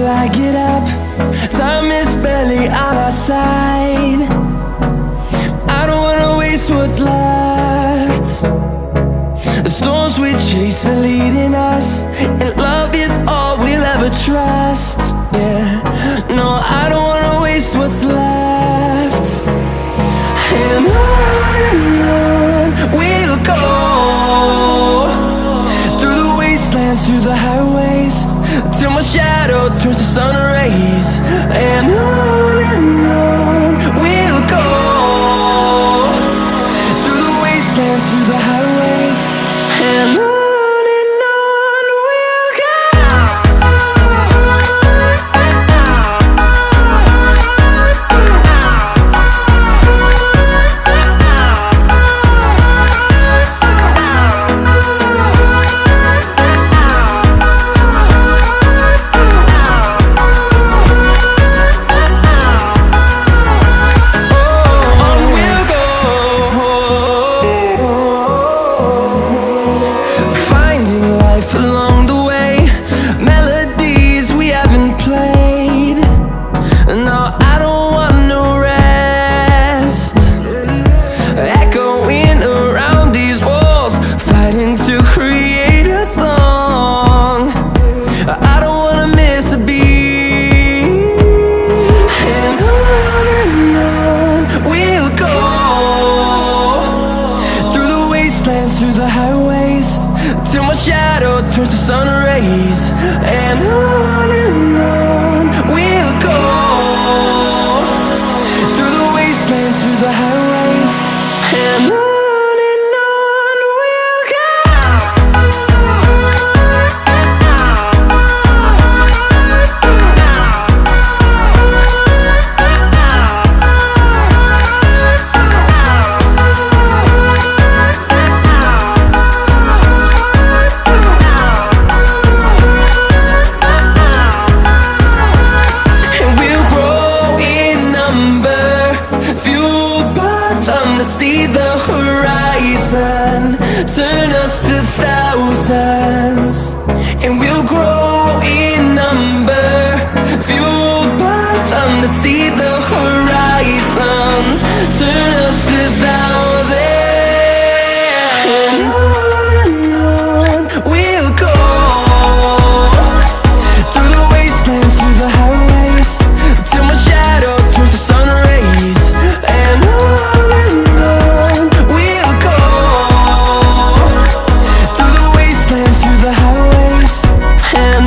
I get up. Time is barely on our side. I don't wanna waste what's left. The storms we chase are leading us, and love is all we'll ever trust. Yeah, no, I don't wanna waste what's left. And on we'll go, through the wastelands, through the highways, till my shadow turns to sun rays. And on we'll go, through the wastelands, through the highways, and on we'll go. Along the way, melodies we haven't played. No, I don't want no rest. Echoing around these walls, fighting to create a song. I don't wanna miss a beat. And on we'll go, through the wastelands, through the highways, till my shadow turns to sun rays. And on we'll go, through the wastelands, through the highways, and on we'll go. To see the horizon turn us to thousands, and we'll grow in number, fueled by them. To see the horizon turn us to thousands, and on we'll go, through the wastelands, through the highways, till my shadow turns to sun rays. And we'll go, through the wastelands, through the highways, and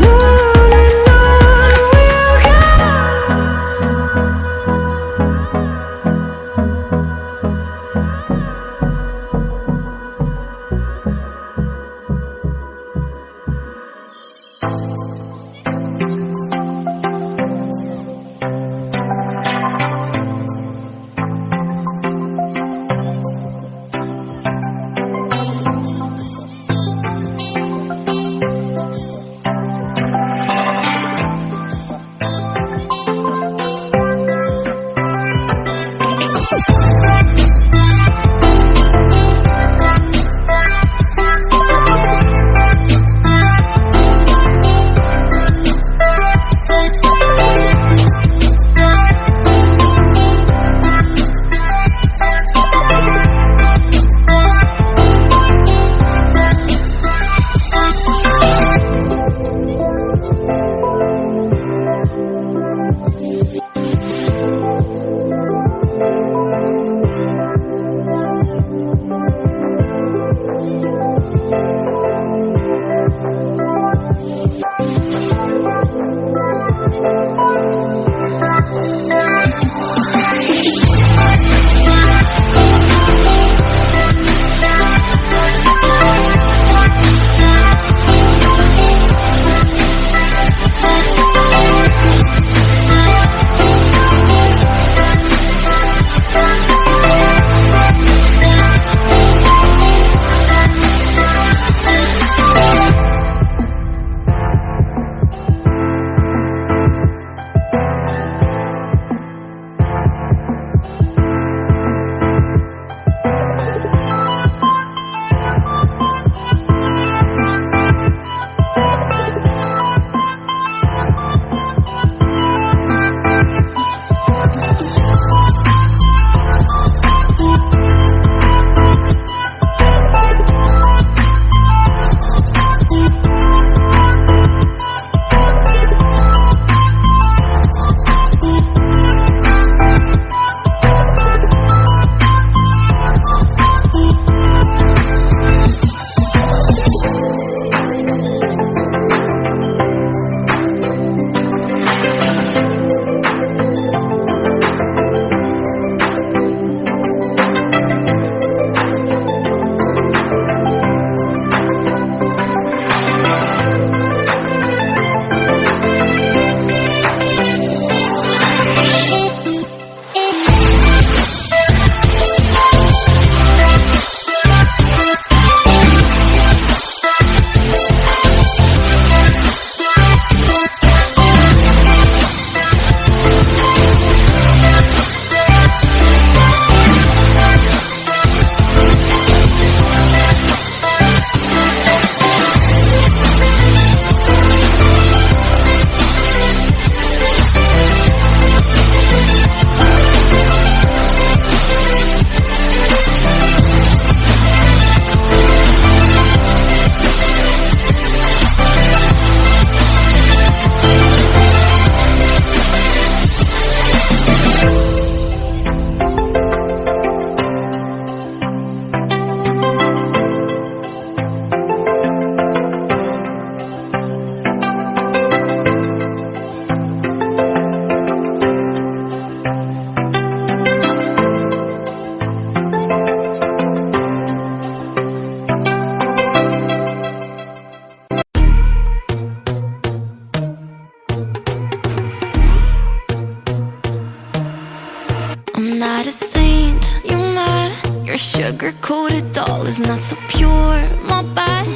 Your sugar-coated doll is not so pure. My bad,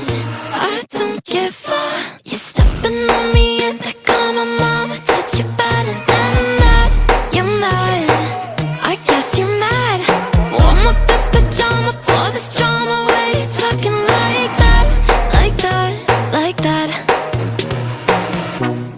I don't give up. You're stepping on me and that karma mama touch you better than that. You're mad, I guess you're mad. Wore my best pajama for this drama. Why you talking like that, like that, like that?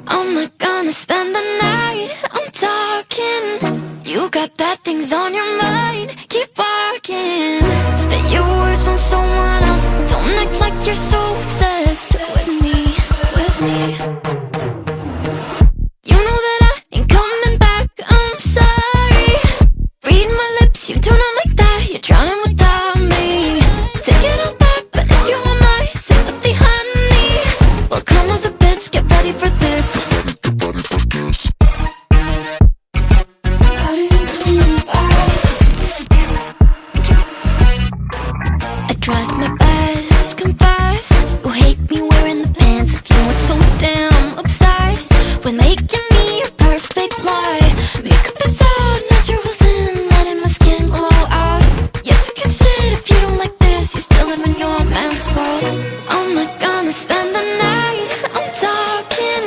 I'm not gonna spend the night, I'm talking. You got bad things on your mind, keep walking. Spit your words on someone else. Don't act like you're so obsessed with me, with me. You know that I ain't coming back, I'm sorry. Read my lips, you do not like that. You're drowning without me. Take it all back, but if you want my sympathy, honey, well, come as a bitch, get ready for this. Trust my best, confess. You hate me wearing the pants. If you weren't so damn obsessed with making me a perfect lie. Makeup is out, naturals in, letting my skin glow out. You're taking shit if you don't like this. You still live in your man's world. I'm not gonna spend the night, I'm talking.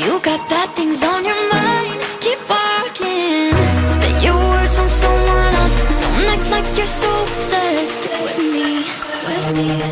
You got bad things on your mind, keep walking. Spit your words on someone else. Don't act like you're so obsessed with me, with me.